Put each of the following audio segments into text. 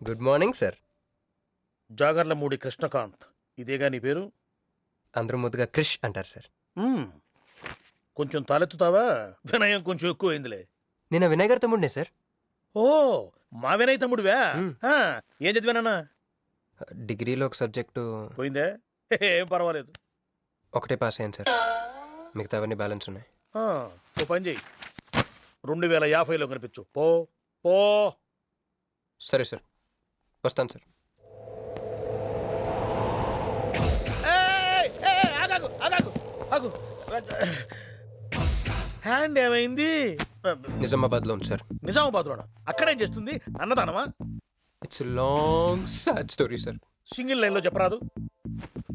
Good morning sir. Jagarlamudi Krishnakanth, ఇదేగా నీ పేరు? అందరూ ముద్దుగా క్రిష్ అంటారు సార్. కొంచెం తలెత్తుతావా? వినయం కొంచెం ఎక్కువైందిలే. నేను వినయ్ గారి తమ్ముడినే సార్. ఓ, మా వినయ్ తమ్ముడివా? ఏం చదివానన్నా? డిగ్రీలో ఒక సబ్జెక్టు పోయిందే. ఏం పర్వాలేదు. ఒకటే పాస్ అయ్యాను సార్, మిగతావన్నీ బ్యాలెన్స్ ఉన్నాయి. ఓ పని చెయ్యి, 2050లో కనిపించు. పో పో. సరే సార్, వస్తాను సార్. హ్యాండ్ ఏమైంది? నిజామాబాద్ లో ఉంది సార్. నిజామాబాద్ లోనా? అక్కడేం చేస్తుంది? అన్నదానమా? It's long sad story sir. Single line లో చెప్పరాదు?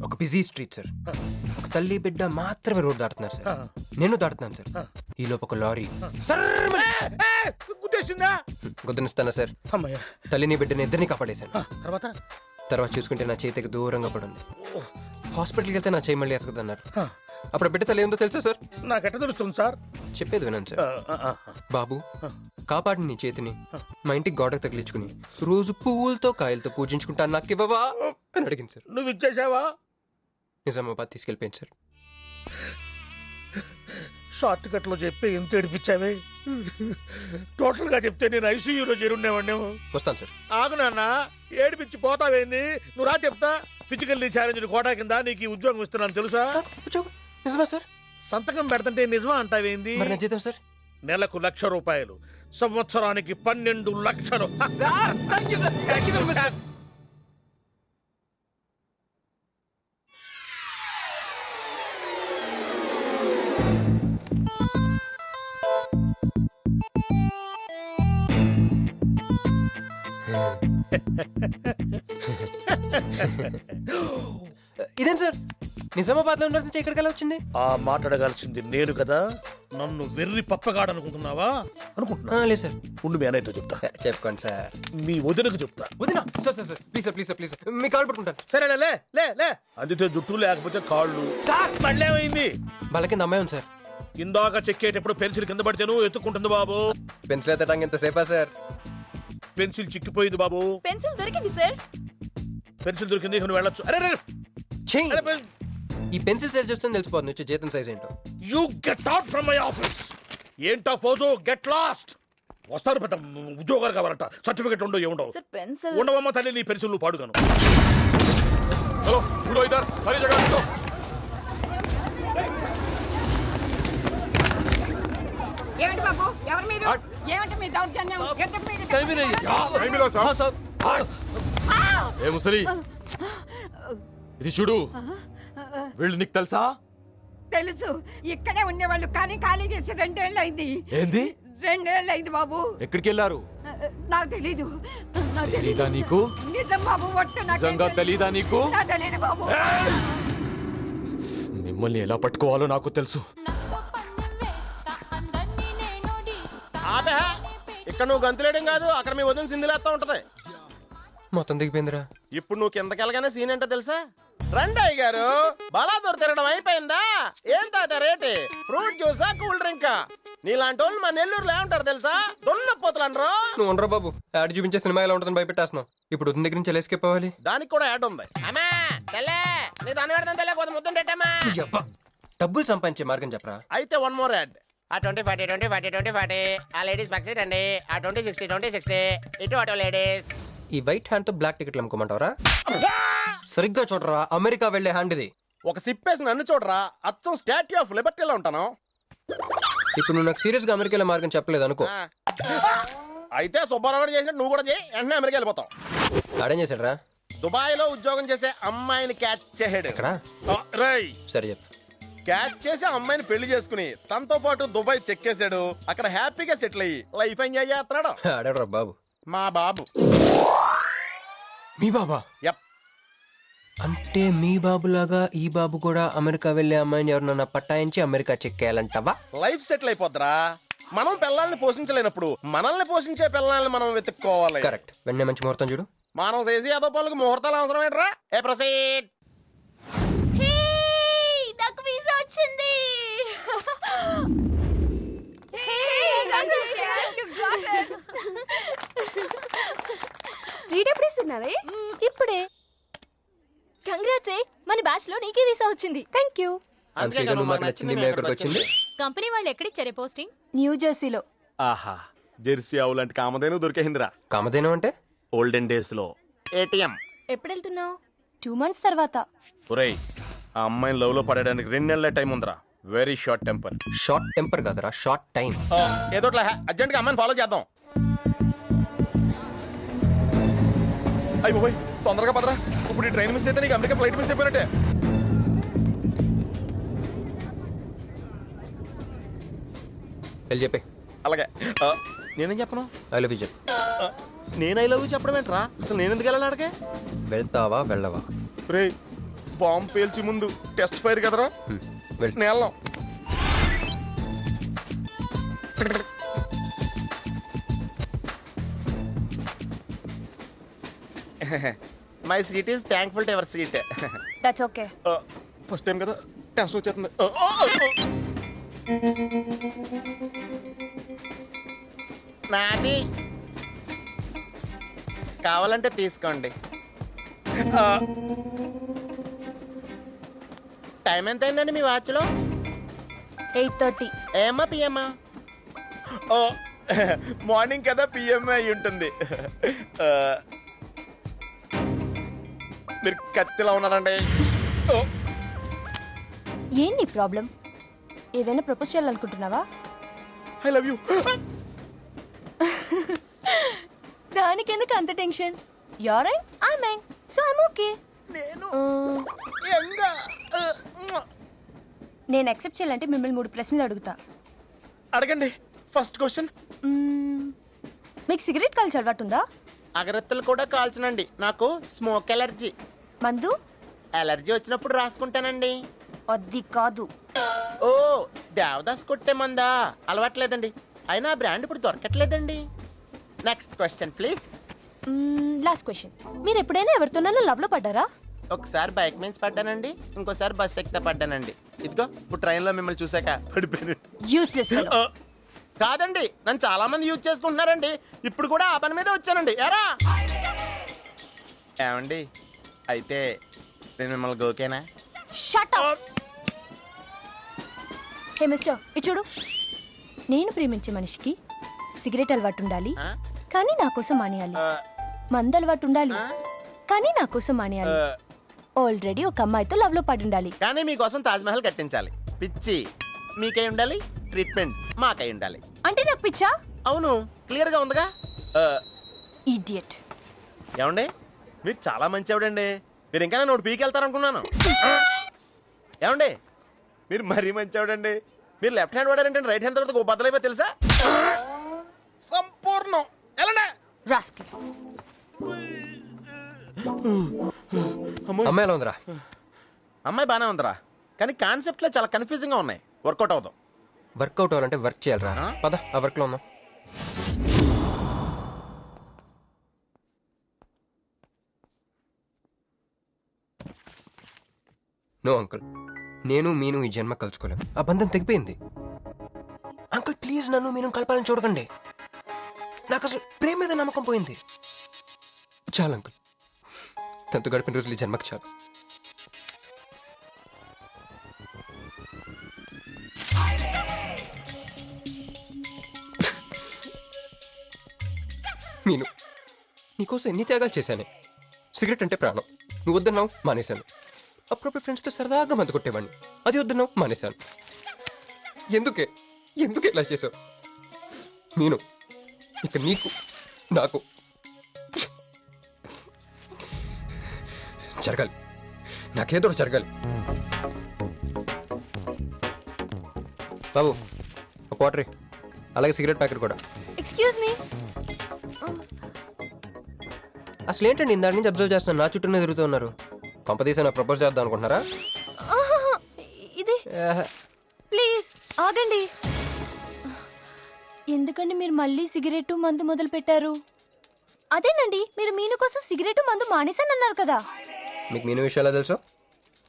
ఒక బిజీ స్ట్రీట్ సార్, ఒక తల్లి బిడ్డ మాత్రమే రోడ్ దాటుతున్నారు సార్. నేను దాటుతున్నాను సార్. ఈ లోపు ఒక లారీ గుద్దేసిందా? గుద్దనిస్తానా సార్? అమ్మయ్య. తల్లిని బిడ్డని ఇద్దరిని కాపాడేశాను. తర్వాత చూసుకుంటే నా చేతికి దూరంగా పడింది. హాస్పిటల్కి వెళ్తే నా చేయి మళ్ళీ ఎతకదన్నారు. అప్పుడు బిడ్డ తల్లి ఏందో తెలుసా సార్? నాకెట్ట తెలుస్తుంది సార్? చెప్పేది వినండి సార్. బాబు, కాపాడి నీ చేతిని మా ఇంటికి గోడకు తగిలించుకుని రోజు పువ్వులతో కాయలతో పూజించుకుంటా, నాకు ఇవ్వవా అని అడిగింది సార్. నువ్వు ఇచ్చేసావా? నిజామాబాద్ తీసుకెళ్ళిపోయింది సార్. షార్ట్ కట్ లో చెప్పి ఎంత ఏడిపించావే. టోటల్ గా చెప్తే నేను ఐసీయూలో చేరుండేవాడినేమో. వస్తాను సార్. ఆగు నాన్న, ఏడిపించి పోతావేంది? నువ్వు రా చెప్తా. ఫిజికల్లీ ఛాలెంజ్ కోటా కింద నీకు ఈ ఉద్యోగం ఇస్తున్నాను తెలుసా? నిజమా సార్? సంతకం పెడతంటే నిజమా అంటావేంది? మరి నా జీతం సార్? నెలకు ₹1,00,000, సంవత్సరానికి 12 లక్షలు. ఇదేం సార్, నిజామాబాద్ లో ఉండాల్సి ఇక్కడికి ఎలా వచ్చింది? ఆ మాట్లాడగాల్సింది నేను కదా. నన్ను వెర్రి పప్పగాడనుకుంటున్నావా? అనుకుంటున్నా. లేదు సార్. ఉండు, మీ అన్నయ్యతో చెప్తా. చెప్పుకోండి సార్. మీ వదినకు చెప్తా. వదినా? Sir sir sir, please sir, please sir, please sir, మీ కాళ్ళు పట్టుకుంటాను. సరే లే లే లే. అందితే జుట్టు లేకపోతే కాళ్ళు. సార్ మళ్ళీ ఏమైంది? వాళ్ళ కింద అమ్మాయి ఉంది సార్. ఇందాక చెక్కేటప్పుడు పెన్సిల్ కింద పడితేను ఎత్తుకుంటుంది బాబు. పెన్సిల్ ఎత్తడానికి ఎంత సేపా సార్? పెన్సిల్ చిక్కిపోయింది బాబు. పెన్సిల్ దొరికింది సార్. పెన్సిల్ దొరికింది, నువ్వు వెళ్ళొచ్చు. అరే ఈ పెన్సిల్ సైజ్ చూస్తే తెలిసిపోతుంది వచ్చే జీతం సైజ్ ఏంటో. You get out from my office. ఏంటా ఫోజు? Get lost. వస్తారు పెద్ద ఉద్యోగాలు కావాలంట. సర్టిఫికెట్ ఉండవు, ఏముండవు. పెన్సిల్ ఉండవమ్మ తల్లి, నీ పెన్సిల్ నువ్వు పాడుగాను. హలో, ఇప్పుడు ఇద్దరు సరి జగన్. ఏమిటి బాబు? ఎవరు మీరు? ఏమిటి మీ దౌర్జన్యం? ఏ ముసలి, ఇది చూడు. వీళ్ళు నీకు తెలుసా? తెలుసు. ఇక్కడే ఉండేవాళ్ళు, కానీ ఖాళీ చేసి 2 ఏళ్ళు అయింది. ఏంది? 2 ఏళ్ళు అయింది బాబు. ఎక్కడికి వెళ్ళారు? నాకు తెలీదు. తెలీదా నీకు? నిజం బాబు, ఒట్టు. నిజంగా తెలీదా నీకు? తెలీదు బాబు. మిమ్మల్ని ఎలా పట్టుకోవాలో నాకు తెలుసు. ఇక్కడ నువ్వు గంతులేయడం కాదు, అక్కడ మీ వదిన సింధులేస్తా ఉంటది. మొత్తం దిగిపోయిందిరా. ఇప్పుడు నువ్వు కిందకెళ్ళగానే సీన్ ఏంటో తెలుసా? రండి అయ్య గారు, బలాదూర్ తిరగడం అయిపోయిందా? ఏం తాత రేటు? ఫ్రూట్ జ్యూసా, కూల్ డ్రింకా? నీలాంటి వాళ్ళు మా నెల్లూరులో ఏమంటారు తెలుసా? దొన్నపోతులు అనరు. నువ్వు ఉండరా బాబు, యాడ్ చూపించే సినిమా ఎలా ఉంటుందని భయపెట్టేస్తున్నావు. ఇప్పుడు వదిన దగ్గర నుంచి ఎలా ఎస్కేప్ అవ్వాలి? దానికి కూడా యాడ్ ఉంది. అమ్మా తెల్లే, నీ దాన్ని పెడతాను తెల్లే, కొంత ముద్దు పెట్టమ్మా. డబ్బులు సంపాదించే మార్గం చెప్పరా. అయితే 1 more యాడ్. ఆ 20-40 20-40 20-40 ఆ లేడీస్ పక్షి రండి. ఆ 20-60 20-60 ఇటు అటు లేడీస్. ఈ వైట్ హ్యాండ్ తో బ్లాక్ టికెట్లు అమ్ముకోమంటావరా? సరిగ్గా చూడరా, అమెరికా వెళ్లే హ్యాండ్ ఇది. ఒక సిప్పేసి నన్ను చూడరా, అచ్చం స్టాట్యూ ఆఫ్ లిబర్టీలో ఉంటాను. ఇప్పుడు నువ్వు నాకు సీరియస్ గా అమెరికా మార్గం చెప్పలేదు అనుకో. అయితే సుబ్బారావు చేసినట్టు నువ్వు కూడా చేయి, వెంటనే అమెరికా వెళ్ళిపోతావు. ఆడేం చేశాడు రా? దుబాయ్ లో ఉద్యోగం చేసే అమ్మాయిని క్యాచ్ చేసాడు. సరే చెప్పు. క్యాచ్ చేసి అమ్మాయిని పెళ్లి చేసుకుని తనతో పాటు దుబాయ్ చెక్కేశాడు. అక్కడ హ్యాపీగా సెటిల్ అయ్యి లైఫ్ ఎంజాయ్ చేస్తున్నాడు. ఆడాడు బాబు. మా బాబు. మీ బాబా? అంటే మీ బాబులాగా ఈ బాబు కూడా అమెరికా వెళ్లే అమ్మాయిని ఎవరినన్నా పట్టాయించి అమెరికా చెక్కేయాలంటావా? లైఫ్ సెటిల్ అయిపోద్రా. మనం పిల్లల్ని పోషించలేనప్పుడు మనల్ని పోషించే పిల్లల్ని మనం వెతుక్కోవాలి. కరెక్ట్. వెంటనే మంచి ముహూర్తం చూడు. మనం చేసి అదో పనులకు ముహూర్తాలు అవసరం ఏంట్రా? ఏ ప్రొసీడ్. నాకు వీసా వచ్చింది. ట్రీట్ ఎప్పుడు ఇస్తున్నావే? ఇప్పుడే. కంగ్రాట్స్, మన బ్యాచ్ లో నీకే వీసా వచ్చింది. Thank you. అంతేగా నువ్వు మాకు నచ్చింది మేము ఎక్కడికి వచ్చింది. కంపెనీ వాళ్ళు ఎక్కడిచ్చారే పోస్టింగ్? న్యూ జెర్సీలో. ఆహా, జెర్సీ ఆవు లాంటి కామధేను దొరికేసిందిరా. కామధేనం అంటే? ఓల్డెన్ డేస్ లో ఏటీఎం. ఎప్పుడు వెళ్తున్నావు? 2 months తర్వాత. ఒరేయ్, ఆ అమ్మాయిని లవ్ లో పడడానికి 2 నెలల టైం ఉందిరా. Very short temper. Short temper కాదురా, షార్ట్ టైం. ఏదో అర్జెంట్ గా అమ్మాయిని ఫాలో చేద్దాం. అయ్యి బాయ్, తొందరగా పదరా. ఇప్పుడు ఈ ట్రైన్ మిస్ అయితే నీకు అమెరికా ఫ్లైట్ మిస్ అయిపోయినట్టే. వెళ్ళి చెప్పే. అలాగే. నేనేం చెప్పను? ఐ లవ్ యూ చెప్పు. నేను ఐ లవ్ యూ చెప్పడం ఏంట్రా? అసలు నేను ఎందుకు వెళ్ళాలి అడిగే? వెళ్తావా వెళ్ళవా? రే, బాంబు పేల్చి ముందు టెస్ట్ ఫైర్ కదరా. వెళ్ళు. నేను వెళ్ళాం. My seat is thankful to ever seat. That's okay. First time కదా, టెన్షన్ వచ్చేస్తుంది. నాది కావాలంటే తీసుకోండి. టైం ఎంత అయిందండి మీ వాచ్లో? 8:30. ఏమా పిఎమ్మా? ఓ, మార్నింగ్ కదా, పిఎం అయి ఉంటుంది. మీరు కత్తిలా ఉన్నారండి. ఏంటి ప్రాబ్లం? ఏదైనా ప్రపోజ్ చేయాలనుకుంటున్నావా? I love you. దానికి ఎందుకు అంత tension? You're young, I young, so I'm okay. నేను నేను యాక్సెప్ట్ చేయాలంటే మిమ్మల్ని 3 ప్రశ్నలు అడుగుతా. అడగండి. First question. మీకు సిగరెట్ కాల్చి అలవాటు ఉందా? అగరత్తులు కూడా కాల్చనండి. నాకు స్మోక్ ఎలర్జీ. మందు? ఎలర్జీ వచ్చినప్పుడు రాసుకుంటానండి. అది కాదు. ఓ, దేవదాస్ కొట్టే మందా? అలవాట్లేదండి. అయినా బ్రాండ్ ఇప్పుడు దొరకట్లేదండి. Next question please. Last question. మీరు ఎప్పుడైనా ఎవరితోనైనా లవ్ లో పడ్డారా? ఒకసారి బైక్ మీద పడ్డానండి, ఇంకోసారి బస్ ఎక్కితే పడ్డానండి. ఇదిగో ఇప్పుడు ట్రైన్ లో మిమ్మల్ని చూసాక పడిపోయాను. యూస్లెస్. కాదండి, నన్ను చాలా మంది యూజ్ చేసుకుంటున్నారండి. ఇప్పుడు కూడా ఆ పని మీద వచ్చానండి. ఎరా ఏమండి, అయితే నేను మిమ్మల్ని గోకేనా? Shut up. హే మిస్టర్, ఇది చూడు. నేను ప్రేమించే మనిషికి సిగరెట్ అలవాటు ఉండాలి, కానీ నా కోసం మానేయాలి. మందు అలవాటు ఉండాలి, కానీ నా కోసం మానేయాలి. ఆల్రెడీ ఒక అమ్మాయితో లవ్ లో పడి ఉండాలి, కానీ మీకోసం తాజ్ మహల్ కట్టించాలి. పిచ్చి మీకై ఉండాలి, ట్రీట్మెంట్ మాకై ఉండాలి. అంటే నాకు పిచ్చా? అవును, క్లియర్ గా ఉందిగా. ఇడియట్. ఏమండి, మీరు చాలా మంచి ఆవిడండి. మీరు ఇంకా నన్ను పీకెళ్తారనుకున్నాను. ఏమండి, మీరు మరీ మంచి ఆవిడండి. మీరు లెఫ్ట్ హ్యాండ్ వాడారంటే రైట్ హ్యాండ్ తర్వాత బద్దలైపోయి తెలుసా? సంపూర్ణం. ఎలానే రాస్కెల్. అమ్మాయి ఎలా ఉందిరా? అమ్మాయి బానే ఉందిరా, కానీ కాన్సెప్ట్ లో చాలా కన్ఫ్యూజింగ్ గా ఉన్నాయి. వర్కౌట్ అవుదాం. వర్కౌట్ అవ్వాలంటే వర్క్ చేయాలరా. పద, ఆ వర్క్ లో ఉన్నాం. నో అంకుల్, నేను మీను ఈ జన్మ కలుసుకోలేం. ఆ బంధం తెగిపోయింది. అంకుల్ ప్లీజ్, నన్ను మీను కలపాలని చూడకండి. నాకు అసలు ప్రేమ మీద నమ్మకం పోయింది. చాలు అంకుల్, తనతో గడిపిన రోజులు ఈ జన్మకి చాలు. నేను నీకోసం ఎన్ని త్యాగాలు చేశానే. సిగరెట్ అంటే ప్రాణం, నువ్వు వద్దన్నావు మానేశాను. అప్పుడప్పుడు ఫ్రెండ్స్తో సరదాగా మందు కొట్టేవాడిని, అది వద్దన్నావు మానేశాను. ఎందుకే ఎందుకు ఇలా చేసావు? నేను ఇక నీకు నాకు జరగాలి, నాకేదో జరగాలి. బాబు, ఒక వాటర్, అలాగే సిగరెట్ ప్యాకెట్ కూడా. Excuse me. అసలు ఏంటండి ఇందాక నుంచి అబ్జర్వ్ చేస్తున్నాను, నా చుట్టూనే తిరుగుతూ ఉన్నారు. పంపదీసా నా ప్రపోజ్ చేద్దాం అనుకుంటున్నారా? ఇది ప్లీజ్ ఆగండి. ఎందుకండి మీరు మళ్ళీ సిగరెట్ మందు మొదలు పెట్టారు? అదేనండి, మీరు మీను కోసం సిగరెట్ మందు మానేశానన్నారు కదా. మీకు మీను విషయాలు తెలుసు?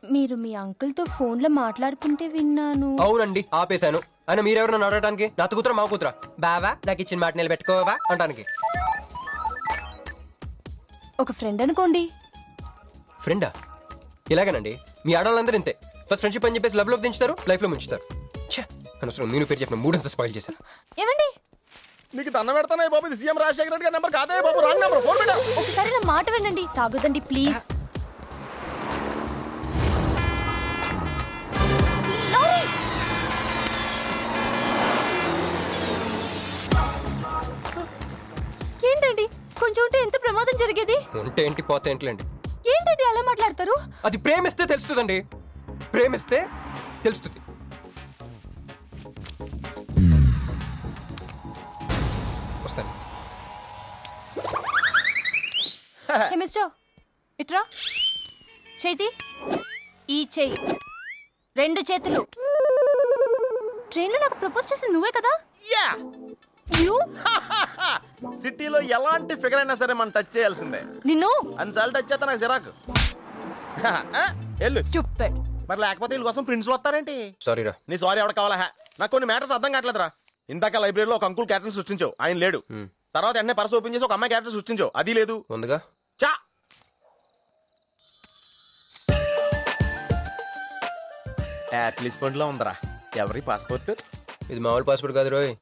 మీరు మీ అంకుల్ తో ఫోన్ లో మాట్లాడుతుంటే విన్నాను. అవునండి, ఆపేశాను. ఆయన మీరెవరన్నా అడగడానికి? నా కూతురా మా కూతురా? బావా నాకు ఇచ్చిన మాట నిలబెట్టుకోవా అంటానికి. ఒక ఫ్రెండ్ అనుకోండి. ఫ్రెండా? ఇలాగేనండి, మీ ఆడవాళ్ళందరూ ఇంతే. ఫస్ట్ ఫ్రెండ్షిప్ అని చెప్పేసి లవ్ దించుతారు, లైఫ్ లో ముంచుతారు. ఛే, అనవసరం నేను పేరు చెప్పిన మూడంతా స్పాయిల్ చేశారు. ఏమండి, నీకు దండ పెడతానే బాబు, ఇది సీఎం రాజశేఖర రెడ్డి గారి నెంబర్ కాదే బాబు, రాంగ్ నెంబర్. ఫోన్ పెట్టా. ఒకసారి నా మాట వినండి. తాగొద్దండి ప్లీజ్. ఏంటండి, కొంచెం ఉంటే ఎంత ప్రమాదం జరిగేది. ఉంటే ఏంటి, పోతే ఏంటిలేండి. ఏంటండి అలా మాట్లాడతారు? అది ప్రేమిస్తే తెలుస్తుందండి, ప్రేమిస్తే తెలుస్తుంది. వస్తాను. హే మిస్టర్, ఇట్రా. చేతి ఈ చేయి, 2 చేతులు. ట్రైన్లో నాకు ప్రపోజ్ చేసింది నువ్వే కదా? యా. యూ సిటీలో ఎలాంటి ఫిగర్ అయినా సరే మనం టచ్ చేయాల్సిందే. నిన్ను అన్నిసార్లు టచ్ చేస్తా నాకు చిరాకు. ఎల్లు. స్టూపిడ్. మరి లేకపోతే వీళ్ళ కోసం ప్రిన్స్లు వస్తారేంటి? సారీరా. నీ సారీ ఎవడ కావాలా? నాకు కొన్ని మ్యాటర్స్ అర్థం కావట్లేదురా. ఇందాక లైబ్రరీలో ఒక అంకుల్ క్యారెక్టర్ సృష్టించావు, ఆయన లేడు. తర్వాత ఎన్నే పర్స్ ఓపెన్ చేసి ఒక అమ్మాయి క్యారెక్టర్ సృష్టించావు, అది లేదు. ఉందిగా. చా. యాట్లీస్ పండ్ లో ఉందరా. ఎవరి పాస్పోర్ట్? ఇది మామూలు పాస్పోర్ట్ కాదు రోయ్,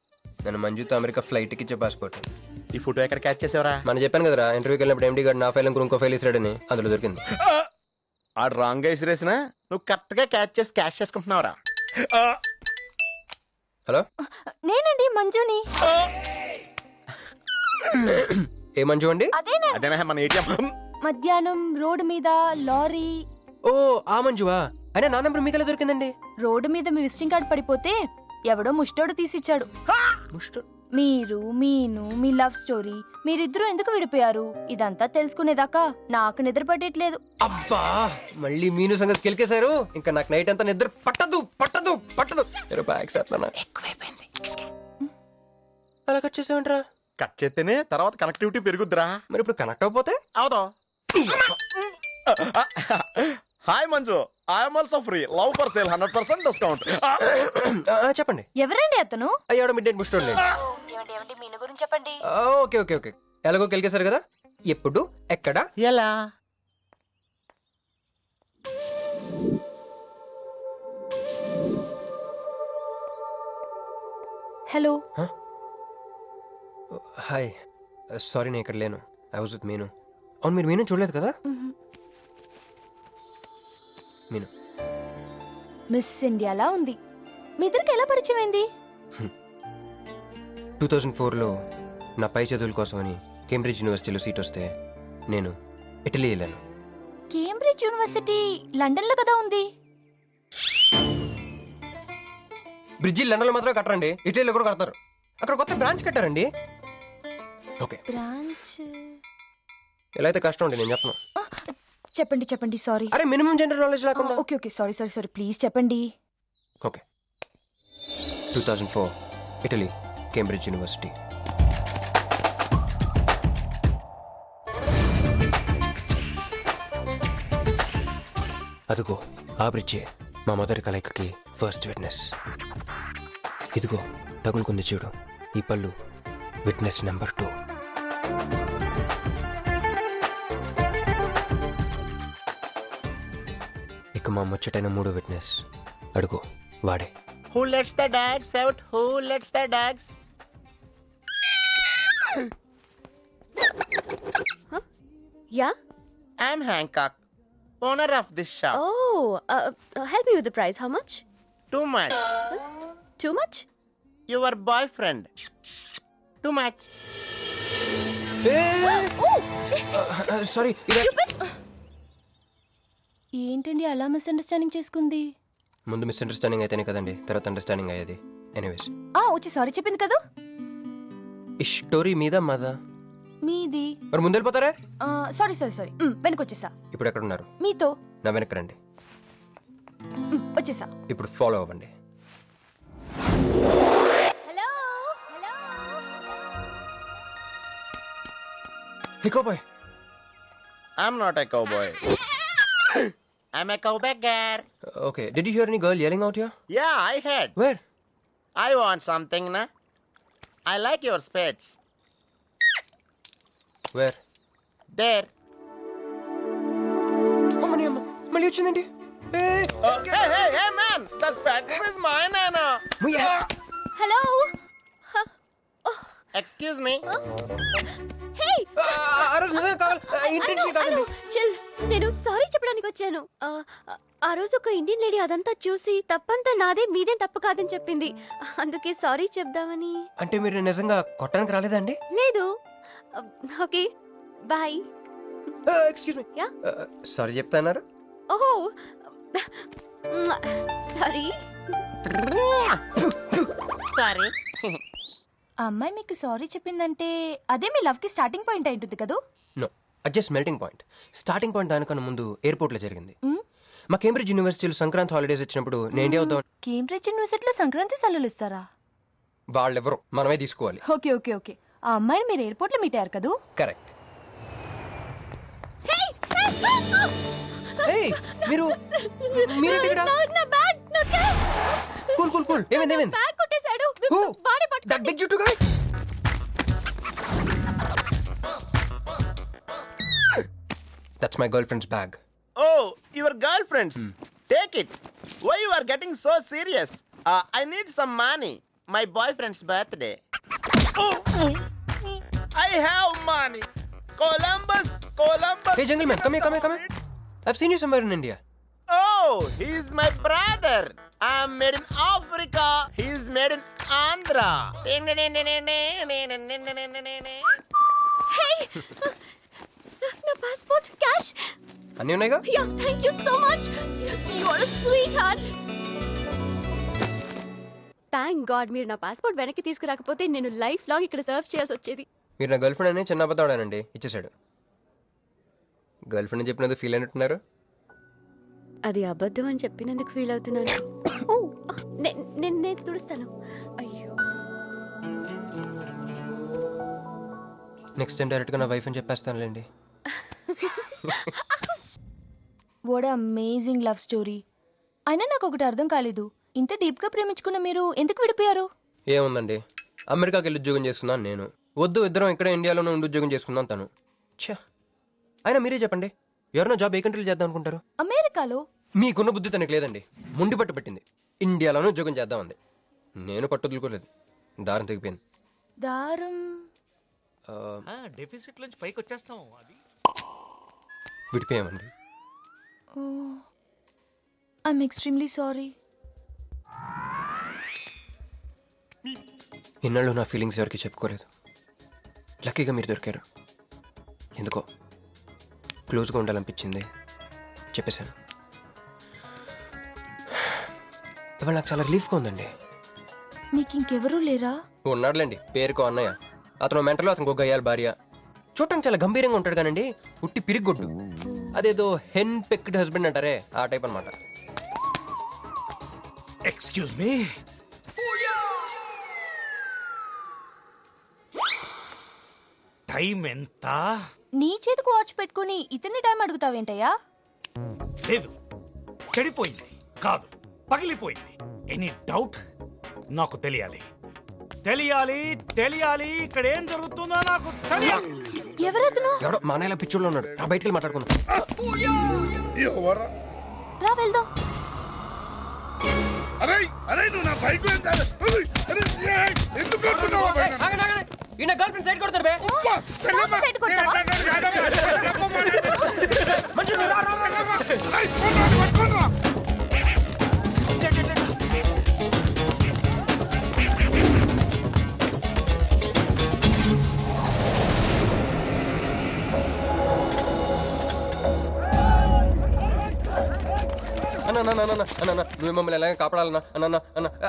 నేను మంజుతో అమెరికా ఫ్లైట్ ఇచ్చే పాస్పోర్ట్. ఈ ఫోటో ఎక్కడ క్యాచ్ చేసావరా? మనం చెప్పాను కదరా, ఇంటర్వ్యూకి వెళ్ళినప్పుడు ఎండి గారు నా ఫైల్ ఇంకో ఫైల్ ఇస్తాడని, అందులో దొరికింది. ఆ రాంగ్ గా ఇసిరేసిన నువ్వు కరెక్ట్ గా క్యాచ్ చేసి క్యాష్ చేసుకుంటున్నావురా. హలో, నేనండి మంజుని. ఏ మంజు అండి? అదేనా మన ఏటీఎం. మధ్యాహ్నం రోడ్డు మీద లారీ. ఓ ఆ మంజువా? అయినా నా నెంబర్ మీకెలా దొరికిందండి? రోడ్డు మీద మీ విజిటింగ్ కార్డ్ పడిపోతే ఎవడో ముష్టోడు తీసిచ్చాడు. మీరు మీను మీ లవ్ స్టోరీ, మీరిద్దరూ ఎందుకు విడిపోయారు, ఇదంతా తెలుసుకునేదాకా నాకు నిద్ర పట్టట్లేదు. అబ్బా, మళ్ళీ మీను సంగతి కెలికేశారు. ఇంకా నాకు నైట్ అంతా నిద్ర పట్టదు పట్టదు పట్టదు. ఎక్కువైపోయింది. అలా కట్ చేసామంటరా? కట్ చేస్తేనే తర్వాత కనెక్టివిటీ పెరుగుద్దిరా. మరి ఇప్పుడు కనెక్ట్ అయిపోతే అవుతా. Hi Manju, I'm also free. Love for sale 100% discount. చెప్పండి. ఎవరండి అతను? అయ్యాడు మిడ్ నైట్ బుస్టోడ్ లేండి. మీను గురించి చెప్పండి. ఓకే ఓకే ఓకే, ఎలాగో కెలికేశారు కదా, ఎప్పుడు ఎక్కడ ఎలా? హలో. హాయ్, సారీ నేను ఇక్కడ లేను. ఐ వాజ్ విత్ మీను. అవును, మీరు మీను చూడలేదు కదా? మీను మిస్ ఇండియాలా ఉంది. మీ ఇద్దరికి ఎలా పరిచయం అయింది? 2004లో నా పై చదువుల కోసమని కేంబ్రిడ్జ్ యూనివర్సిటీలో సీట్ వస్తే నేను ఇటలీ వెళ్ళాను. కేంబ్రిడ్జ్ యూనివర్సిటీ లండన్ లో కదా ఉంది. బ్రిడ్జి లండన్ లో మాత్రమే కట్టరండి, ఇటలీలో కూడా కడతారు. అక్కడ కొత్త బ్రాంచ్ కట్టారండి. ఓకే, బ్రాంచ్ ఎలా అయితే కష్టం అండి, నేను చెప్పను. చెప్పండి చెప్పండి. సారీ. అరే మినిమం జనరల్ నాలెడ్జ్ లేకుండా. Okay okay, sorry sorry sorry, please చెప్పండి. Okay, 2004 Italy, Cambridge university. అదిగో ఆ బ్రిడ్జే మా మొదటి కలయికకి ఫస్ట్ విట్నెస్. ఇదిగో తగులుకుంది చూడు ఈ పళ్ళు, విట్నెస్ నెంబర్ 2. ఇక మా ముచ్చటైన 3వ విట్నెస్, అడుగు వాడే. Who lets the dogs out? Who lets the dogs? Yeah. I'm Hancock, owner of this shop. Help me with the price. How much? Too much. Too much? Your boyfriend. Too much. Sorry. ఏంటండి అలా misunderstanding చేసుకుంది? ముందు misunderstanding అయితేనే కదండి తర్వాత understanding అయ్యేది. Anyways, వచ్చి sorry చెప్పింది కదా. ఈ స్టోరీ మీద మాదా? మీది. మరి ముందు వెళ్ళిపోతారే? సారీ సారీ సారీ, వెనకొచ్చేసా. ఇప్పుడు ఎక్కడ ఉన్నారు? మీతో. నా వెనక్కి రండి. వచ్చేసా. ఇప్పుడు ఫాలో అవ్వండి. Hello hello. Hey cowboy. I'm not a cowboy. I'm a cowbagger. Okay, did you hear any girl yelling out here? Yeah, I heard. Where? I want something, na? I like your spades. Where? There. మళ్ళీ వచ్చిందండి. Hey man, the spectacle is mine, Anna. Hello. Excuse me. హే ఆ రోజు నిజంగా కావాలి, intention కాదండి. Chill. నేను sorry చెప్పడానికి వచ్చాను. ఆ రోజు ఒక ఇండియన్ లేడీ అదంతా చూసి తప్పంతా నాదే, మీదేం తప్పు కాదని చెప్పింది. అందుకే సారీ చెప్దామని. అంటే మీరు నిజంగా కొట్టడానికి రాలేదండి? లేదు. Okay bye. Excuse me. Yeah. Sorry చెప్తాన్నారు. ఓహో సారీ. Sorry. ఆ అమ్మాయి మీకు సారీ చెప్పిందంటే అదే మీ లవ్ కి స్టార్టింగ్ పాయింట్ అయి ఉంటుంది కదా? నో, అది just melting point. Starting point దానికన్నా ముందు ఎయిర్పోర్ట్ లో జరిగింది. మా కేంబ్రిడ్జ్ యూనివర్సిటీలో సంక్రాంతి హాలిడేస్ వచ్చినప్పుడు నేను ఇండియా వద్దాం. కేంబ్రిడ్జ్ యూనివర్సిటీలో సంక్రాంతి సెలవులు ఇస్తారా? వాళ్ళెవరో మనమే తీసుకోవాలి. Okay okay okay. ఆ అమ్మాయిని మీరు ఎయిర్పోర్ట్ లో మీట్ అయ్యారు కదా? కరెక్ట్. మీరు మీరేంటి ఇక్కడ? Cool cool cool. ఏమైంది ఏమైంది? బ్యాగ్ కొట్టేశాడు. Who? వాడే పట్టుకోండి. That big juttu guy? That's my girlfriend's bag. Oh, your girlfriend's. Take it. Why you are getting so serious? I need some money. My boyfriend's birthday. Oh, I have money. Columbus. Hey, jungle man, come here. I've seen you somewhere in India. Oh, he's my brother. I'm made in Africa. He's made in Andhra. Hey! నా passport, cash. అన్నీ ఉన్నాయిగా? Yeah, thank you so much. You are a sweetheart. Thank God మీరు నా passport వెనక్కి తీసుకురాకపోతే నేను life long ఇక్కడ serve చేయాల్సి వచ్చేది. మీరు నా గర్ల్ ఫ్రెండ్ అని చిన్న అబద్ధాడానండి, ఇచ్చేసాడు. గర్ల్ ఫ్రెండ్ అని చెప్పినందుకు ఫీల్ అయినట్టున్నారు. అది అబద్ధం అని చెప్పినందుకు ఫీల్ అవుతున్నాను. ఓ నేను తుడుస్తాను. అయ్యో. నెక్స్ట్ టైం డైరెక్ట్గా నా వైఫ్ అని చెప్పేస్తానులేండి. What amazing love story. అయినా నాకు ఒకటి అర్థం కాలేదు. ఇంత డీప్ గా ప్రేమించుకున్న మీరు ఎందుకు విడిపోయారు? ఏముందండి, అమెరికాకి వెళ్ళి ఉద్యోగం చేస్తున్నాను నేను. వద్దు, ఇద్దరం ఇక్కడ ఇండియాలోనే ఉండి ఉద్యోగం చేసుకుందాం తను. ఛా, అయినా మీరే చెప్పండి, ఎవరినో జాబ్ ఏ కంట్రీలో చేద్దాం అనుకుంటారు? అమెరికాలో. మీకున్న బుద్ధి తనకి లేదండి. ముండి పట్టు పెట్టింది, ఇండియాలోనే ఉద్యోగం చేద్దామంది. నేను పట్టుదలుకోలేదు, దారం తెగిపోయింది. దారం డెఫిసిట్ నుంచి పైకి వచ్చేస్తాం. అది విడిపోయామండి. I'm extremely sorry. ఇన్నాళ్ళు నా ఫీలింగ్స్ ఎవరికి చెప్పుకోలేదు. లక్కీగా మీరు దొరికారు. ఎందుకో క్లోజ్గా ఉండాలనిపించింది, చెప్పేశాను. ఇవాళ నాకు చాలా రిలీఫ్గా ఉందండి. మీకు ఇంకెవరూ లేరా? ఉన్నాడులేండి, పేరుకో అన్నయ్య. అతను మెంటలో, అతను గొగ్గయ్యాలి భార్య. చూడటానికి చాలా గంభీరంగా ఉంటాడు కానండి, ఉట్టి పిరిగొడ్డు. అదేదో హెన్ పెక్డ్ హస్బెండ్ అంటారే, ఆ టైప్ అనమాట. Excuse me. టైం ఎంత? నీ చేతికి వాచ్ పెట్టుకుని ఇతన్ని టైం అడుగుతావేంటయ్యా? లేదు, చెడిపోయింది కాదు, పగిలిపోయింది. Any doubt? నాకు తెలియాలి. ఇక్కడ ఏం జరుగుతుందో నాకు తెలియాలి. ఎవరతను? ఎవడో మా అన్నయ్యలా పిచ్చోళ్ళు ఉన్నాడు. రా బయటికి వెళ్ళి మాట్లాడుకుందాం. రా వెళ్దాం. అరే నువ్వు నా బైక్ ఎందుకు ఈయన గర్ల్ ఫ్రెండ్ సైడ్ కొడతారు బే. సైడ్ కొడతావా? మనుషులు రా, రా, రా, రా. అన్న నువ్వు మమ్మల్ని ఎలాగ కాపాడాలన్నా అన్న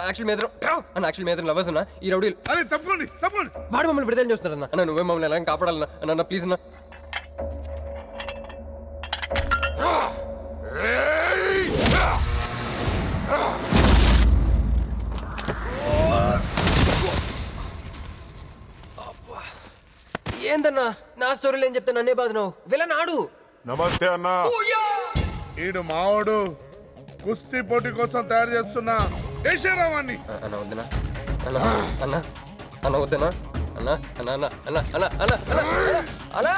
యాక్చువల్ మీద లవర్స్ అన్న ఈ రౌడీలు. తప్పండి వాడు మమ్మల్ని విడుదల చేస్తున్నారన్న. అన్న నువ్వే మమ్మల్ని ఎలాగ కాపాడాలన్నా అన్న ప్లీజ్ అన్న. ఏందన్నా నా స్టోరీలు ఏం చెప్తా నన్నే బాధ నువ్వు వెళ్ళనాడు. నమస్తే అన్న. ఈడు మావాడు కుస్తీ పోటీ కోసం తయారు చేస్తున్నా దేశరావాన్ని. అన్న వద్దనా అన్న వద్దనా అన్న అన్న అన్న అన్న అన్న అన్న అన్న అన్న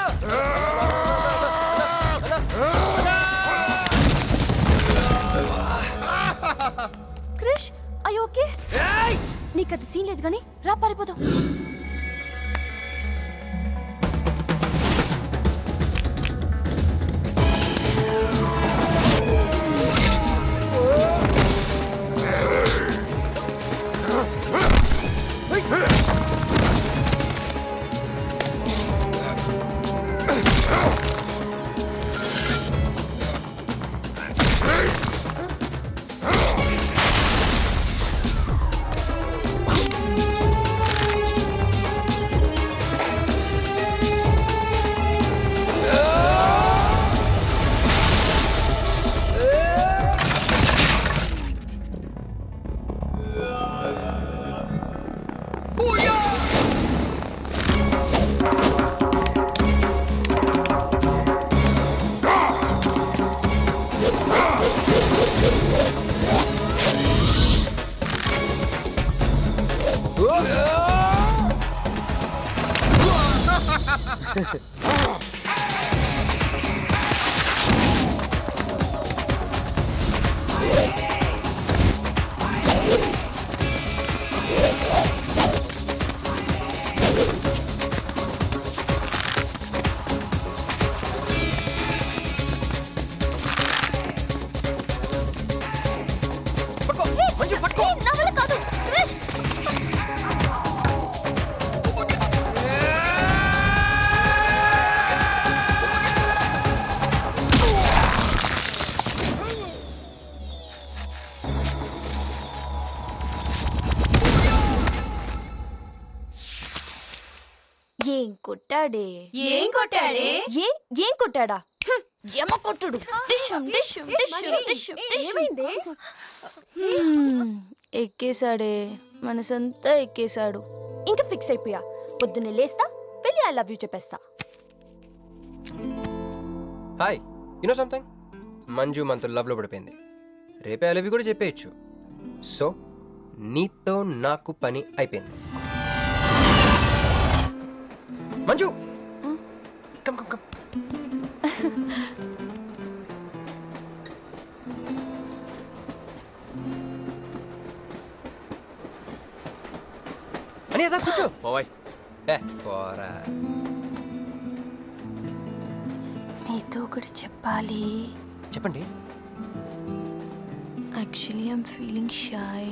కొట్టాడే. ఏం కొట్టాడే? ఏం కొట్టాడా? యమ కొట్టుడు. డిష్షుం, డిష్షుం, డిష్షుం, డిష్షుం, డిష్షుం. ఎక్కేశాడే, మనసంతా ఎక్కేశాడు. ఇంకా ఫిక్స్ అయిపోయా, పొద్దున్నే లేస్తా, వెళ్ళి ఐ లవ్ యూ చెప్పేస్తా. హాయ్, యూనో సంథింగ్, మంజు మనతో లవ్ లో పడిపోయింది. రేపే ఐ లవ్ యూ కూడా చెప్పేయచ్చు. సో నీతో నాకు పని అయిపోయింది. Manju, come come come. అని అదా కూర్చో. పోవాయ్. పోరా. మీతో కూడా చెప్పాలి. చెప్పండి. Actually I'm feeling shy.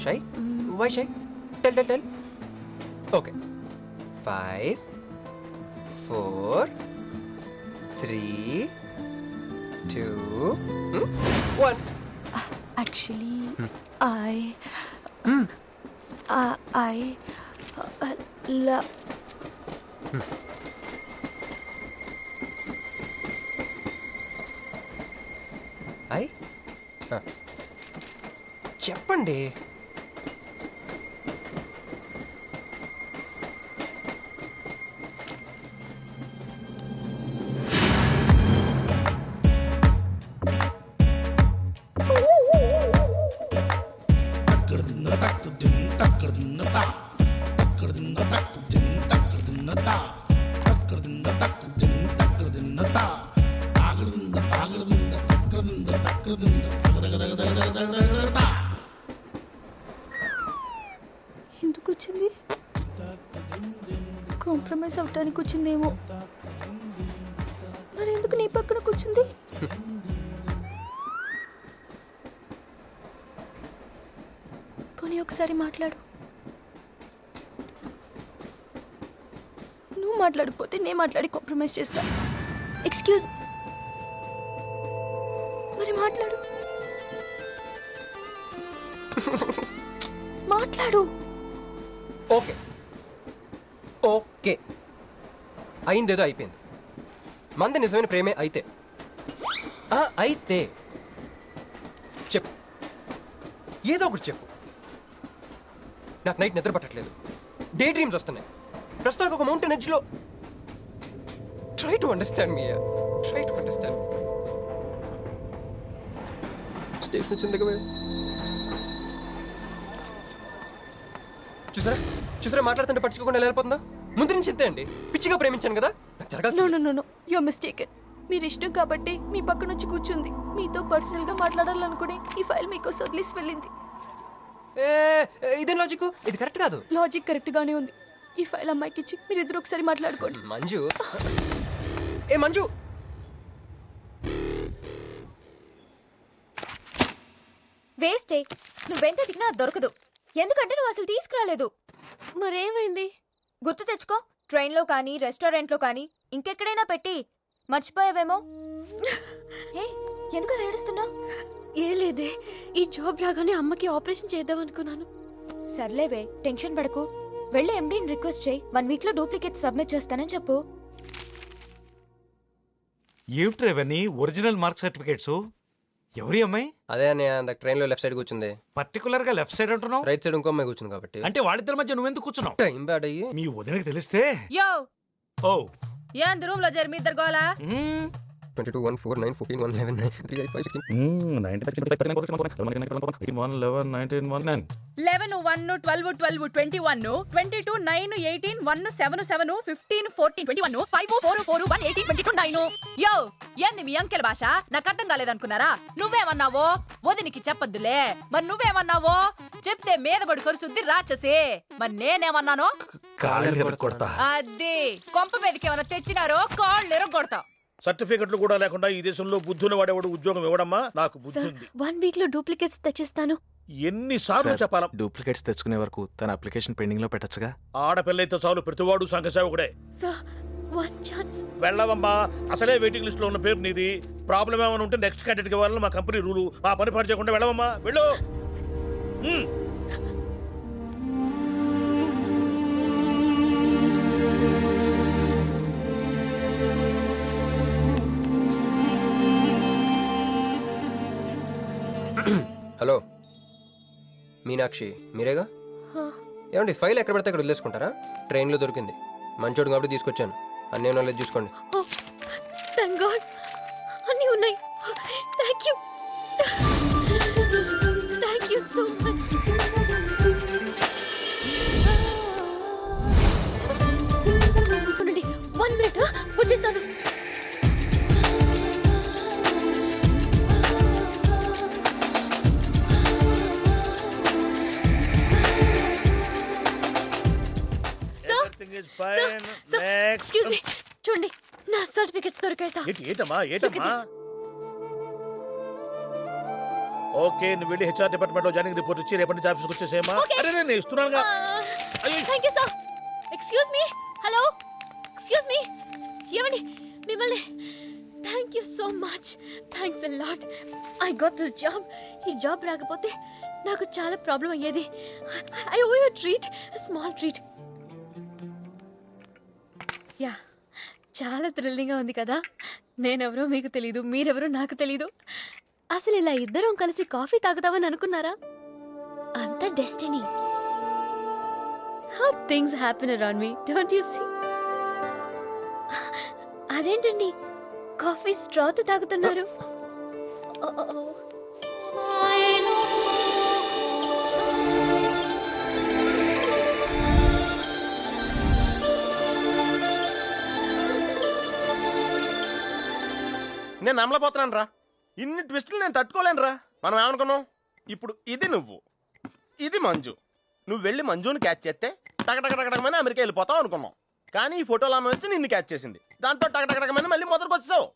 Shy? Why shy? Tell tell tell. Okay. 5 4 3 2 1. Actually, I love. చెప్పండి. ఎందుకు వచ్చింది? కాంప్రమైజ్ అవటానికి వచ్చిందేమో. మరి ఎందుకు నీ పక్కన కూర్చుంది? పోనీ ఒకసారి మాట్లాడు. నువ్వు మాట్లాడకపోతే నేను మాట్లాడి కాంప్రమైజ్ చేస్తా. ఎక్స్క్యూజ్, మరి మాట్లాడు. మాట్లాడు. ఓకే ఓకే, అయిందేదో అయిపోయింది. మంది నిజమైన ప్రేమే అయితే అయితే చెప్పు, ఏదో ఒకటి చెప్పు. నాకు నైట్ నిద్ర పట్టట్లేదు, డే డ్రీమ్స్ వస్తున్నాయి. ప్రస్తుతానికి ఒక మౌంటైన్ ఎడ్జ్లో. Try to understand me, try to understand. Station వచ్చింది దగ్గర. చూసారా చూసారా, మాట్లాడుతుంటే పట్టించుకోకుండా వెళ్ళిపోతుందా? ముందు నుంచి ఇంతే అండి, పిచ్చిగా ప్రేమించాను కదా. No you're mistaken. మీరు ఇష్టం కాబట్టి మీ పక్క నుంచి కూర్చుంది. మీతో పర్సనల్ గా మాట్లాడాలనుకుని ఈ ఫైల్ మీకోసం వదిలేసి వెళ్ళింది. ఇదేం లాజిక్? ఇది కరెక్ట్ కాదు. లాజిక్ కరెక్ట్ గానే ఉంది. ఈ ఫైల్ అమ్మాయికి ఇచ్చి మీరిద్దరు ఒకసారి మాట్లాడుకోండి. మంజు, మంజు, వేస్టే, నువ్వెంత తిన్నా దొరకదు. ఎందుకంటే నువ్వు అసలు తీసుకురాలేదు. మరేమైంది? గుర్తు తెచ్చుకో. ట్రైన్ లో కానీ, రెస్టారెంట్ లో కానీ, ఇంకెక్కడైనా పెట్టి మర్చిపోయావేమో. ఎందుకు ఏడుస్తున్నావు? ఏ లేదే, ఈ జాబ్ రాగానే అమ్మకి ఆపరేషన్ చేద్దాం అనుకున్నాను. సర్లేవే, టెన్షన్ పడకు. వెళ్ళి ఎండీని రిక్వెస్ట్ చేయి. 1 వీక్ లో డూప్లికేట్ సబ్మిట్ చేస్తానని చెప్పు. ఏమిట్రేవని ఒరిజినల్ మార్క్ సర్టిఫికేట్స్? ఎవరి అమ్మాయి? అదే అన్నయ్య, ట్రైన్ లో లెఫ్ట్ సైడ్ కూర్చుంది. పర్టికులర్ గా లెఫ్ట్ సైడ్ అంటున్నావు? రైట్ సైడ్ ఇంకో అమ్మాయి కూర్చుంది కాబట్టి. అంటే వాళ్ళిద్దరి మధ్య నువ్వెందుకు కూర్చున్నావు? టైం బ్యాడ్ అయ్యి. మీ వదినకి తెలిస్తే. యో ఓ ఏంది రూమ్ లో జరి మీ ఇద్దరు గోలా? 22 1 4 9 14 1 11 9 3 8 5 16 11 1 12 12 21 22 9 18 1 7 7 15 14 21 5 4 4 1 18 22 9. యో ఏంది మీ అంకెల భాష? నాకు అర్థం కాలేదనుకున్నారా? నువ్వేమన్నావో వదినికి చెప్పొద్దులే. మరి నువ్వేమన్నావో చెప్తే మీద పడి కొరుసుద్ది రాక్షసి. మరి నేనేమన్నాను? అది కొంప మీదకి ఏమైనా తెచ్చినారో కాళ్ళు ఎరగొడతా. సర్టిఫికెట్లు కూడా లేకుండా ఈ దేశంలో బుద్ధుని వాడేవాడు ఉద్యోగం ఇవ్వడమ్మా? నాకు బుద్ధి ఉంది. 1 వీక్ లో డూప్లికేట్స్ తెచ్చిస్తాను. ఎన్నిసార్లు చెప్పాలా? డూప్లికేట్స్ తెచ్చుకునే వరకు తన అప్లికేషన్ పెండింగ్ లో పెట్టచ్చుగా. ఆడపిల్లైతే చాలు, ప్రతివాడు సంఘసేవకుడే. Sir, 1 chance. వెళ్ళవమ్మా, అసలే వెయిటింగ్ లిస్ట్ లో ఉన్న పేరు నీది. ప్రాబ్లం ఏమైనా ఉంటే నెక్స్ట్ క్యాండిడేట్ కి ఇవ్వాలని మా కంపెనీ రూలు. ఆ పని పాటు చేయకుండా వెళ్ళవమ్మా, వెళ్ళు. హలో మీనాక్షి, మీరేగా? ఏమండి ఫైల్ ఎక్కడ పడితే అక్కడ వదిలేసుకుంటారా? ట్రైన్లో దొరికింది, మంచోడు కాబట్టి తీసుకొచ్చాను. అన్నీ నాలెడ్జ్ చూసుకోండి. థాంక్ గాడ్ అన్నీ ఉన్నాయి. Thank you so much. ఉండండి, 1 minute వచ్చేస్తాను. ఎక్స్క్యూజ్ మీ, చూడండి నా సర్టిఫికెట్స్ దొరికాయి సార్. ఏటమ్మా ఓకే, నువ్వు వెళ్ళి హెచ్ఆర్ డిపార్ట్మెంట్ లో జాయినింగ్ రిపోర్ట్ ఇచ్చి రేపటి నుంచి ఆఫీస్కి వచ్చేసేమా. అరే నేను ఇస్తున్నానుగా. Thank you sir. Excuse me, hello excuse me, ఏమండి మిమ్మల్ని. Thank you so much, thanks a lot. I got this job. ఈ జాబ్ రాకపోతే నాకు చాలా ప్రాబ్లం అయ్యేది. I owe you treat, small treat. Yeah, చాలా థ్రిల్లింగ్గా ఉంది కదా. నేనెవరో మీకు తెలీదు, మీరెవరో నాకు తెలీదు. అసలు ఇలా ఇద్దరం కలిసి కాఫీ తాగుతామని అనుకున్నారా? అంత destiny. How things happen around me, don't you see? అదేంటండి కాఫీ స్ట్రాతో తాగుతున్నారు? నేను నమ్మలేకపోతున్నాను రా. ఇన్ని ట్విస్టులు నేను తట్టుకోలేను రా. మనం ఏమనుకున్నాం? ఇప్పుడు ఇది నువ్వు, ఇది మంజు. నువ్వు వెళ్ళి మంజుని క్యాచ్ చేస్తే టకటకటకమని అమెరికా వెళ్ళిపోతావు అనుకున్నాం. కానీ ఈ ఫోటోలో ఆమె వచ్చి నిన్ను క్యాచ్ చేసింది. దాంతో టకటకటకమని మళ్ళీ మొదటికి వచ్చావు.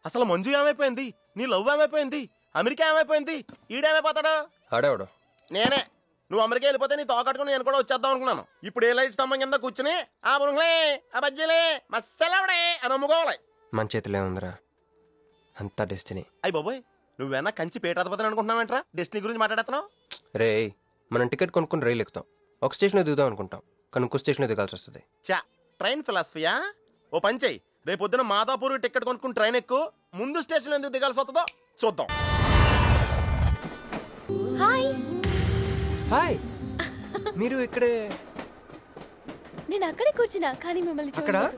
అసలు మంజు ఏమైపోయింది? నీ లవ్ ఏమైపోయింది? అమెరికా ఏమైపోయింది? ఈడేమైపోతాడు? ఆడేవాడు నేనే. నువ్వు అమెరికా వెళ్ళిపోతే నీ తోకట్టుకుని నేను కూడా వచ్చేద్దాం అనుకున్నాను. ఇప్పుడు ఏ లైట్ స్తంభం కింద కూర్చుని ఆ బుంగ్లే ఆ బజ్జీలే మస్సలవడే అని అమ్ముకోవాలి. మన చేతిలో ఉందిరా అంతా డెస్టినీ. అయ్యి బాబోయ్, నువ్వేనా కంచి పేటాధిపతిని అనుకుంటున్నావేంట్రా? డెస్టినీ గురించి మాట్లాడుతున్నావు? రే, మనం టికెట్ కొనుక్కుని రైలు ఎక్కుతాం, ఒక స్టేషన్లో దిగుదాం అనుకుంటాం, కానీ ఇంకో స్టేషన్లో దిగాల్సి వస్తుంది. చా, ట్రైన్ ఫిలాసఫియా? ఓ పని చెయ్యి, రేపు పొద్దున మాదాపూర్ టికెట్ కొనుక్కుని ట్రైన్ ఎక్కు. ముందు స్టేషన్ ఎందుకు దిగాల్సి వస్తుందో చూద్దాం. హాయ్. హాయ్, మీరు ఇక్కడే? నేను అక్కడే కూర్చున్నా, కానీ మిమ్మల్ని చూడలేదు.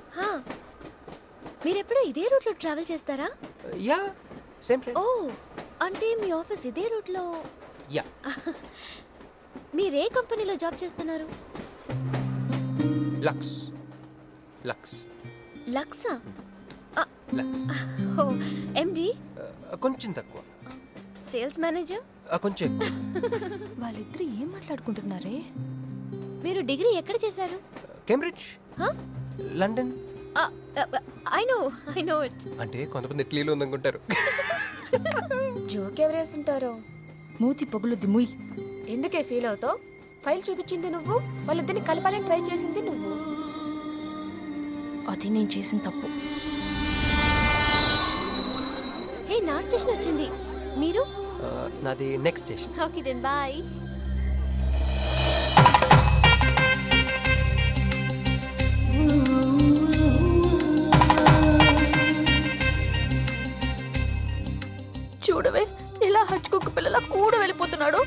మీరెప్పుడు ఇదే రూట్ లో ట్రావెల్ చేస్తారా? Yeah, same train. ఓ, అంటే మీ ఆఫీస్ ఇదే రూట్ లో? యా. మీరే కంపెనీలో జాబ్ చేస్తున్నారు? లక్స్. లక్స్. లక్సా? లక్స్. ఓ, ఎండి? కొంచెం తక్కువ. Sales manager? కొంచెం ఎక్కువ. వాళ్ళిద్దరు ఏం మాట్లాడుకుంటున్నారే? మీరు డిగ్రీ ఎక్కడ చేశారు? Cambridge, London. I know it. అంటే కొంతమంది ఇటలీలో ఉందనుకుంటారు. జోక్ ఎవరు వేసుంటారో. మూతి పొగులుద్ది ముయ్. ఎందుకే ఫీల్ అవుతావు? ఫైల్ చూపించింది నువ్వు, వాళ్ళిద్దరిని కలపాలని ట్రై చేసింది నువ్వు. అది నేను చేసిన తప్పు. హే, నా స్టేషన్ వచ్చింది. మీరు? నాది next station. Okay then bye. చూడవే, ఇలా హచ్చుకుక్క పిల్లల కూడా వెళ్ళిపోతున్నాడు.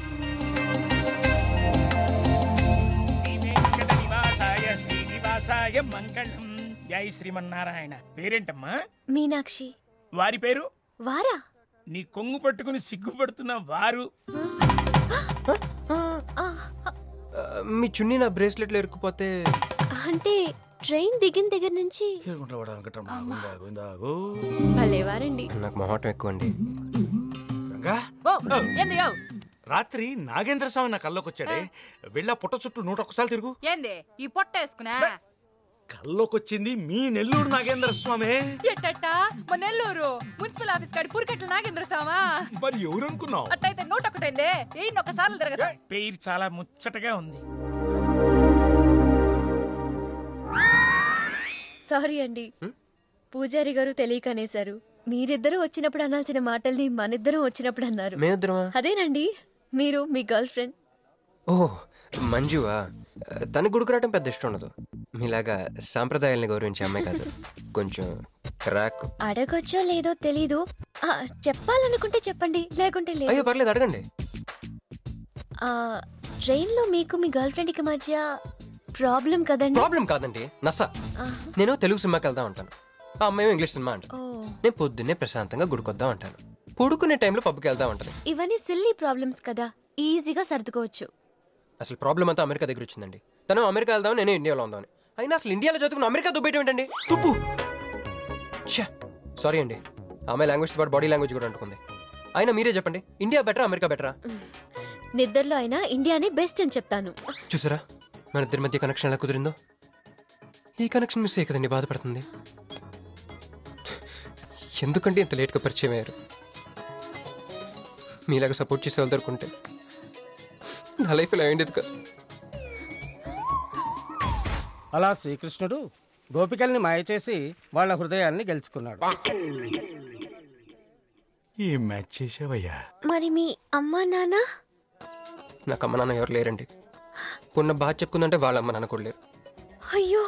మంగళం. జై శ్రీమన్నారాయణ. పేరేంటమ్మా? మీనాక్షి. వారి పేరు? వారా? నీ కొంగు పట్టుకుని సిగ్గుపడుతున్న వారు. మీ చున్నీ నా బ్రేస్లెట్ లో ఇరుక్కుపోతే? అంటే ట్రైన్ దిగిన దగ్గర నుంచి. భలేవారండి. నాకు మొహటం ఎక్కువ అండి. రాత్రి నాగేంద్ర స్వామి నా కల్లోకి వచ్చాడే, వెళ్ళా పుట్ట చుట్టూ 101 తిరుగు. ఏంది ఈ పొట్ట వేసుకున్నా? కల్లోకొచ్చింది మీ నెల్లూరు నాగేంద్ర స్వామి. ఎట్టట మా నెల్లూరు మున్సిపల్ ఆఫీస్ కాడి పురికట్ల నాగేంద్ర స్వామా? మరి ఎవరు అనుకున్నావు? అట్టయితే 101 1 తిరగదు. పేరు చాలా ముచ్చటగా ఉంది. సారీ అండి, పూజారి గారు తెలియక అనేశారు. మీరిద్దరూ వచ్చినప్పుడు అనాల్సిన మాటల్ని మనిద్దరం వచ్చినప్పుడు అన్నారు. అదేనండి, మీరు మీ గర్ల్ ఫ్రెండ్. ఓహ్, మంజువా? తన గుడికి రావడం పెద్ద ఇష్టం ఉండదు. మీలాగా సాంప్రదాయాల్ని గౌరవించే అమ్మాయి కాదు, కొంచెం క్రాక్. అడగొచ్చో లేదో తెలీదు, చెప్పాలనుకుంటే చెప్పండి, లేకుంటే అయ్యో లేదు. పర్లేదు అడగండి. ట్రైన్ లో మీకు మీ గర్ల్ ఫ్రెండ్ కి మధ్య ప్రాబ్లం కదండి? ప్రాబ్లం కాదండి, నస. ఆ, నేను తెలుగు సినిమాకి వెళ్దాం అంటాను, ఆ అమ్మాయి ఇంగ్లీష్ సినిమా అంట. ఓ, నేను పొద్దున్నే ప్రశాంతంగా గుడికొద్దాం అంటాను, పడుకునే టైంలో పబ్కి వెళ్దాం అంటది. ఇవన్నీ సిల్లీ ప్రాబ్లమ్స్ కదా, ఈజీగా సర్దుకోవచ్చు. అసలు ప్రాబ్లం అంతా అమెరికా దగ్గర వచ్చిందండి. తను అమెరికా వెళ్దాం, నేను ఇండియాలో ఉందామని. అయినా అసలు ఇండియాలో చదువుకుని అమెరికా దుబ్బేయటం ఏంటండి? తుప్పు. సారీ అండి, ఆమె లాంగ్వేజ్ పాటు బాడీ లాంగ్వేజ్ కూడా అంటుకుంది. అయినా మీరే చెప్పండి, ఇండియా బెటరా అమెరికా బెటరా? నిద్రలో అయినా ఇండియానే బెస్ట్ అని చెప్తాను. చూసారా మన ఇద్దరి మధ్య కనెక్షన్ ఎలా కుదిరిందో? ఈ కనెక్షన్ మిస్ అయ్యే కదండి బాధపడుతుంది. ఎందుకంటే ఇంత లేట్గా పరిచయం అయ్యారు? మీలాగా సపోర్ట్ చేసే వాళ్ళు దొరుకుంటే నా లైఫ్ ఇలా అయ్యేది కదా. అలా శ్రీకృష్ణుడు గోపికల్ని మాయ చేసి వాళ్ళ హృదయాల్ని గెలుచుకున్నాడు. ఈ మ్యాచ్ చేసావయ్యా. మరి మీ అమ్మా నాన్న? నాకు అమ్మ నాన్న ఎవరు లేరండి. పొన్న బాగా చెప్పుకుందంటే వాళ్ళ అమ్మ నాన్న కూడా లేరు. అయ్యో,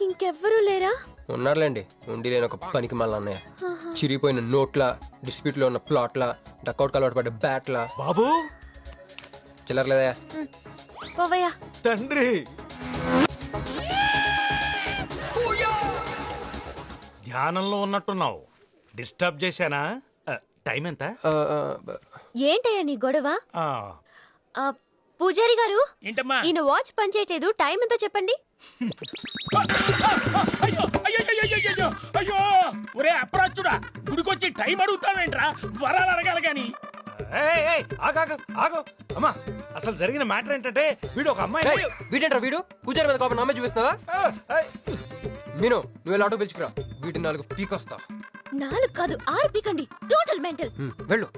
ఇంకెవ్వరూ లేరా? ఉన్నారులేండి, ఉండి లేని ఒక పనికి మళ్ళీ అన్నయ్య. ఆహా. చిరిగిపోయిన నోట్ల, డిస్ప్యూట్ లో ఉన్న ప్లాట్ల, డక్అవుట్ అలవాటు పడ్డ బ్యాట్ల. బాబు చిల్లరలేదా? పోవయ్యా. తండ్రి, ధ్యానంలో ఉన్నట్టున్నావు. డిస్టర్బ్ చేశానా? టైం ఎంత? ఏంటయ్యా నీ గొడవ? ఆ, పూజారి గారు, ఏంటమ్మా? ఈయన వాచ్ పనిచేయట్లేదు, టైం ఎంతో చెప్పండి. అయ్యో అయ్యో అయ్యో అయ్యో అయ్యో, ఒరే అప్రాచుడా, గుడికొచ్చి టైం అడుగుతావేంట్రా? వరాలు అడగాలి గాని. ఏయ్, ఏయ్, ఆగు ఆగు. అమ్మా, అసలు జరిగిన మ్యాటర్ ఏంటంటే వీడు ఒక అమ్మాయి. వీడేంట్రా వీడు? పూజారి మీద కోపం నమ్మే చూపిస్తున్నావా? మీను, నువ్వు ఎలా ఆటో పిలుచుకురా, వీటి 4 పీకొస్తా. 4 కాదు 6 పీకండి. Total mental. వెళ్ళు.